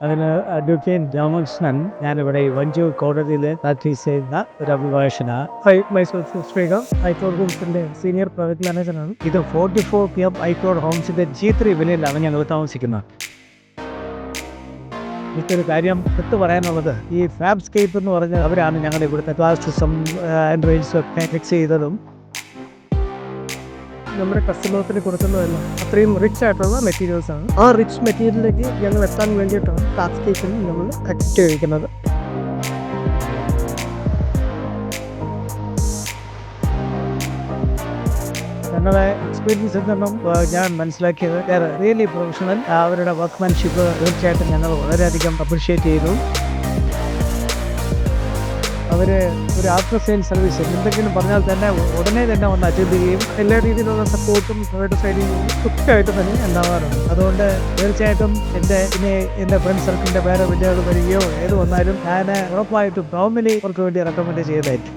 അതിന് അഡ്വക്കേറ്റ് രാമകൃഷ്ണൻ, ഞാനിവിടെ വഞ്ചൂർ കോടതിയിൽ പ്രാക്ടീസ് ചെയ്യുന്ന ഒരു അഭിഭാഷകനാണ്. മൈസൂർ ശ്രീകാന്ത്, ഹൈക്കോടതി ഹോംസിന്റെ സീനിയർ പ്രൊജക്ട് മാനേജറാണ്. ഇത് 44 PM ഹൈക്കോടതി ഹോംസിന്റെ G3 വിലയിലാണ് ഞങ്ങൾ താമസിക്കുന്നത്. എനിക്കൊരു കാര്യം എടുത്തു പറയാനുള്ളത്, ഈ ഫാബ്സ്കേപ്പ് എന്ന് പറഞ്ഞ അവരാണ് ഞങ്ങളുടെ ഇവിടുത്തെ പ്ലാസ്റ്റിസം ആൻഡ്രോയിഡ്സും ഒക്കെ ഫിക്സ് ചെയ്തതും. നമ്മുടെ കസ്റ്റമേഴ്സിന് കൊടുക്കുന്നതല്ല അത്രയും റിച്ച് ആയിട്ടുള്ള മെറ്റീരിയൽസ് ആണ്. ആ റിച്ച് മെറ്റീരിയലിലേക്ക് ഞങ്ങൾ എത്താൻ വേണ്ടിയിട്ടാണ് ഫാബ്സ്കേപ്പിൽ നമ്മൾ എക്സ്റ്റ് കഴിക്കുന്നത്. ഞങ്ങളുടെ എക്സ്പീരിയൻസിൽ നിന്നും ഞാൻ മനസ്സിലാക്കിയത് റിയലി പ്രൊഫഷണൽ. അവരുടെ വർക്ക്മാൻഷിപ്പ് തീർച്ചയായിട്ടും ഞങ്ങൾ വളരെയധികം അപ്രിഷ്യേറ്റ് ചെയ്തു. അവർ ഒരു ആഫ്റ്റർ സെയിൽ സർവീസ് എന്തെങ്കിലും പറഞ്ഞാൽ തന്നെ ഉടനെ തന്നെ വന്ന് അറ്റൻഡ് ചെയ്യുകയും എല്ലാ രീതിയിലുള്ള സപ്പോർട്ടും അവരുടെ സൈഡിൽ നിന്ന് കൃത്യമായിട്ട് തന്നെ ഉണ്ടാവാറുണ്ട്. അതുകൊണ്ട് തീർച്ചയായിട്ടും എൻ്റെ ഫ്രണ്ട് സർക്കിളിൻ്റെ വേറെ വിദ്യാർത്ഥികൾ വരികയോ ഏത് വന്നാലും ഞാൻ ഉറപ്പായിട്ടും നോർമലി അവർക്ക് വേണ്ടി റെക്കമെൻഡ് ചെയ്തതായിരിക്കും.